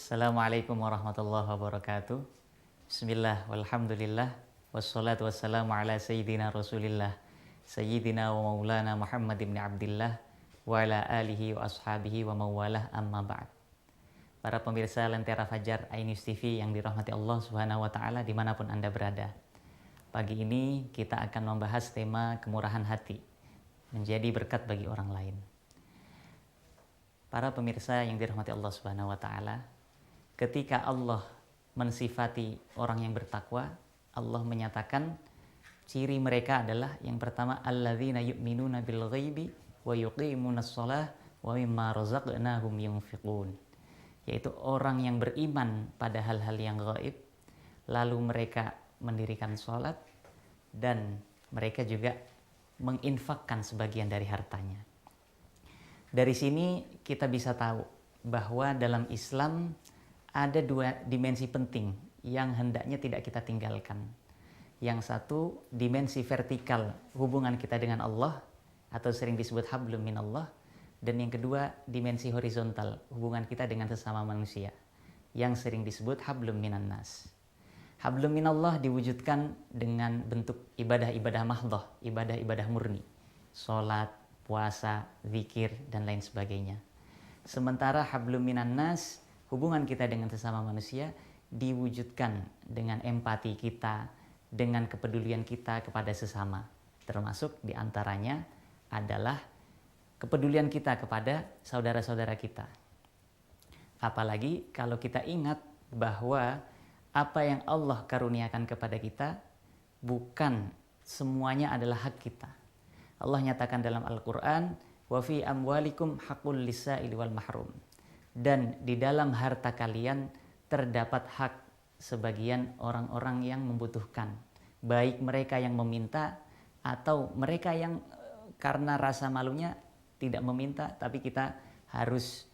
Assalamualaikum warahmatullahi wabarakatuh. Bismillah, walhamdulillah, wassalatu wassalamu ala sayyidina rasulillah, sayyidina wa maulana Muhammad ibn Abdillah, wa ala alihi wa ashabihi wa mawalah, amma ba'd. Para pemirsa Lentera Fajar iNews TV yang dirahmati Allah Subhanahu wa Ta'ala dimanapun Anda berada. Pagi ini kita akan membahas tema kemurahan hati, menjadi berkat bagi orang lain. Para pemirsa yang dirahmati Allah Subhanahu wa Ta'ala, ketika Allah mensifati orang yang bertakwa, Allah menyatakan ciri mereka adalah yang pertama, alladzina yu'minuna bil ghaibi wa yuqimunas shalah wa mimma razaqnahum yunfiqun, yaitu orang yang beriman pada hal-hal yang gaib, lalu mereka mendirikan sholat dan mereka juga menginfakkan sebagian dari hartanya. Dari sini kita bisa tahu bahwa dalam Islam ada dua dimensi penting yang hendaknya tidak kita tinggalkan. Yang satu, dimensi vertikal, hubungan kita dengan Allah atau sering disebut hablum minallah, dan yang kedua, dimensi horizontal, hubungan kita dengan sesama manusia yang sering disebut hablum minannas. Hablum minallah diwujudkan dengan bentuk ibadah-ibadah mahdhah, ibadah-ibadah murni, sholat, puasa, zikir, dan lain sebagainya. Sementara hablum minannas, hubungan kita dengan sesama manusia diwujudkan dengan empati kita, dengan kepedulian kita kepada sesama. Termasuk diantaranya adalah kepedulian kita kepada saudara-saudara kita. Apalagi kalau kita ingat bahwa apa yang Allah karuniakan kepada kita bukan semuanya adalah hak kita. Allah nyatakan dalam Al-Quran, wa fi amwalikum haqqul lis-sa'ili wal mahrum. Dan di dalam harta kalian terdapat hak sebagian orang-orang yang membutuhkan. Baik mereka yang meminta atau mereka yang karena rasa malunya tidak meminta, tapi kita harus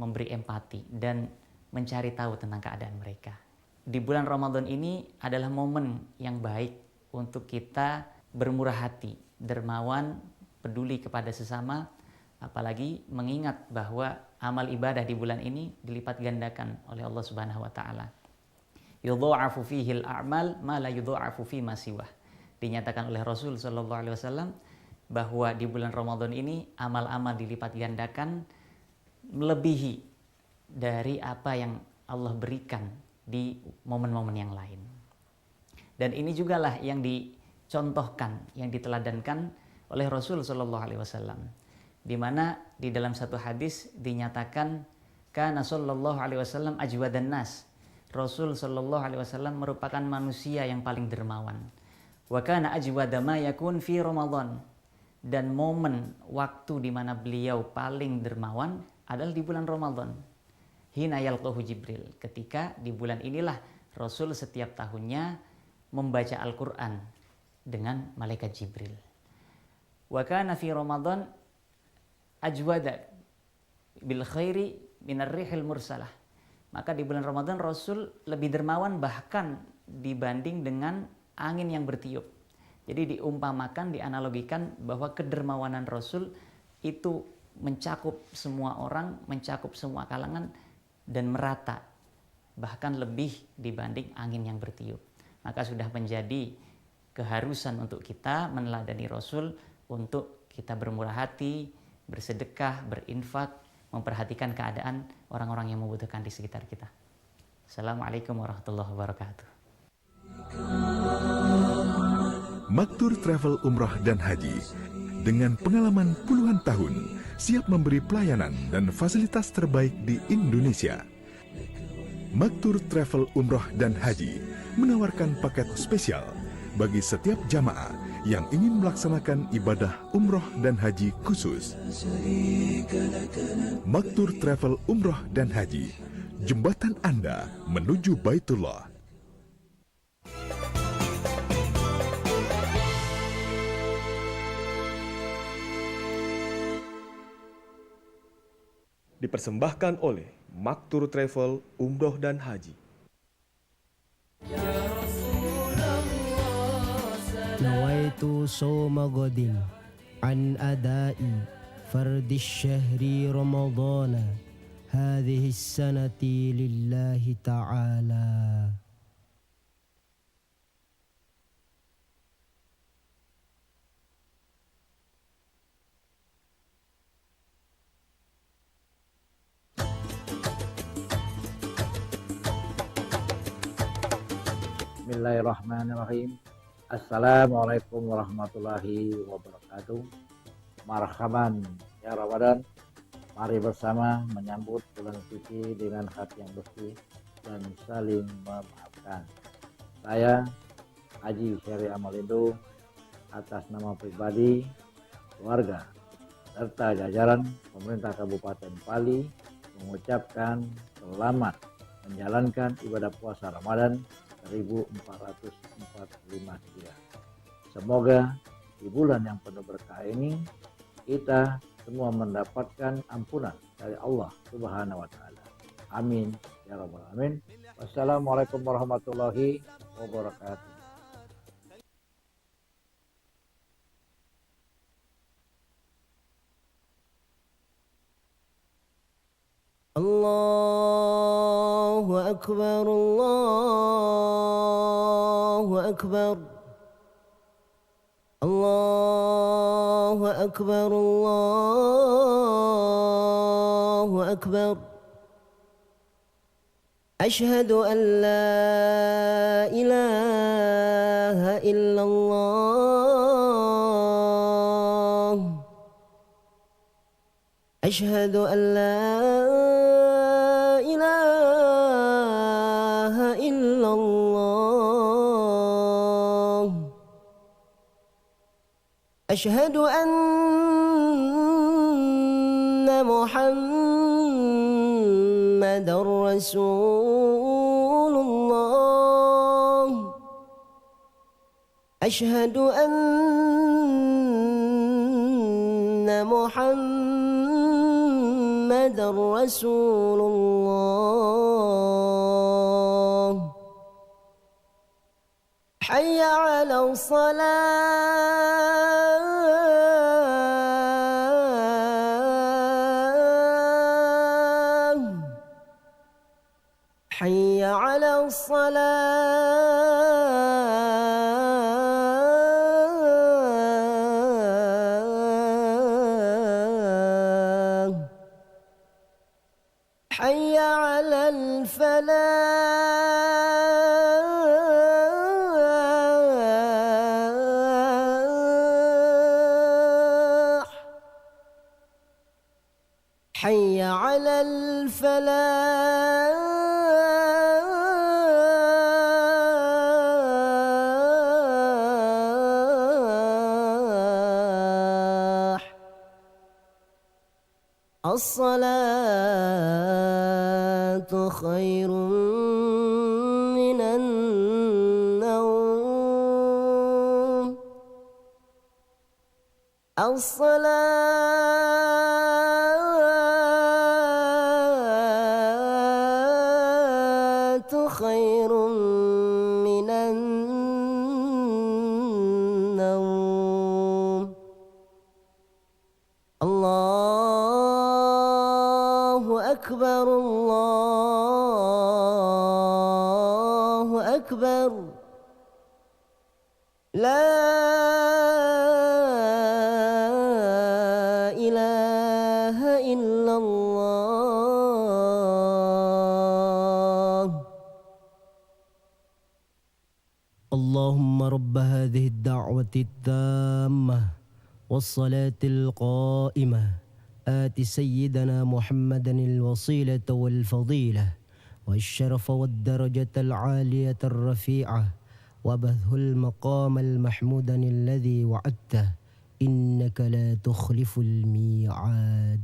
memberi empati dan mencari tahu tentang keadaan mereka. Di bulan Ramadan ini adalah momen yang baik untuk kita bermurah hati, dermawan, peduli kepada sesama, apalagi mengingat bahwa amal ibadah di bulan ini dilipat gandakan oleh Allah Subhanahu wa Ta'ala. Yudha'afu fihil a'mal ma la yudha'afu fi ma siwah. Dinyatakan oleh Rasul sallallahu alaihi wasallam bahwa di bulan Ramadan ini amal-amal dilipat gandakan melebihi dari apa yang Allah berikan di momen-momen yang lain. Dan ini jugalah yang dicontohkan, yang diteladankan oleh Rasul sallallahu alaihi wasallam, di mana di dalam satu hadis dinyatakan kana sallallahu alaihi wasallam ajwadan nas. Rasul sallallahu alaihi wasallam merupakan manusia yang paling dermawan. Wa kana ajwada ma yakun fi Ramadan. Dan momen waktu di mana beliau paling dermawan adalah di bulan Ramadan. Hina yalqahu Jibril. Ketika di bulan inilah Rasul setiap tahunnya membaca Al-Qur'an dengan malaikat Jibril. Wa kana fi Ramadan ajwada bil khairi minar rihil mursalah. Maka di bulan Ramadan Rasul lebih dermawan bahkan dibanding dengan angin yang bertiup. Jadi diumpamakan, dianalogikan bahwa kedermawanan Rasul itu mencakup semua orang, mencakup semua kalangan dan merata, bahkan lebih dibanding angin yang bertiup. Maka sudah menjadi keharusan untuk kita meneladani Rasul, untuk kita bermurah hati, bersedekah, berinfak, memperhatikan keadaan orang-orang yang membutuhkan di sekitar kita. Assalamualaikum warahmatullahi wabarakatuh. Maktur Travel Umrah dan Haji dengan pengalaman puluhan tahun siap memberi pelayanan dan fasilitas terbaik di Indonesia. Maktur Travel Umrah dan Haji menawarkan paket spesial bagi setiap jamaah yang ingin melaksanakan ibadah umroh dan haji khusus. Maktur Travel Umroh dan Haji, jembatan Anda menuju Baitullah. Dipersembahkan oleh Maktur Travel Umroh dan Haji. Nawaitu sawma ghadin an adai fardi syahri ramadana هذه السنة لله تعالى. Bismillahirrahmanirrahim. Assalamualaikum warahmatullahi wabarakatuh. Marhaban ya Ramadan. Mari bersama menyambut bulan suci dengan hati yang bersih dan saling memaafkan. Saya Haji Syari Amalindo atas nama pribadi, keluarga, serta jajaran pemerintah Kabupaten Pali mengucapkan selamat menjalankan ibadah puasa Ramadan 1445 Hijriah. Semoga di bulan yang penuh berkah ini kita semua mendapatkan ampunan dari Allah Subhanahu wa taala. Amin ya rabbal alamin. Wassalamualaikum warahmatullahi wabarakatuh. Allahu akbar, Allahu akbar, Allahu akbar, Allahu akbar. Ashhadu an la ilaha illallah. Ashhadu an la ilaha illallah. Ashhadu anna Muhammadar Rasulullah. Ashhadu anna Muhammadar Rasulullah. Hayya 'ala salah. Hayya 'ala salah. Hayya 'alal falah. Hayya 'alal falah. As-salatu khairun minan nawm. As-salatu khairun minan nawm. Allahu akbar, Allahu akbar. La ilaha illallah. Allahumma rabb hadhihi ad-da'wati at-tammah والصلاة القائمة آت سيدنا محمدا الوسيلة والفضيلة والشرف والدرجة العالية الرفيعة وبثه المقام المحمود الذي وعدته إنك لا تخلف الميعاد.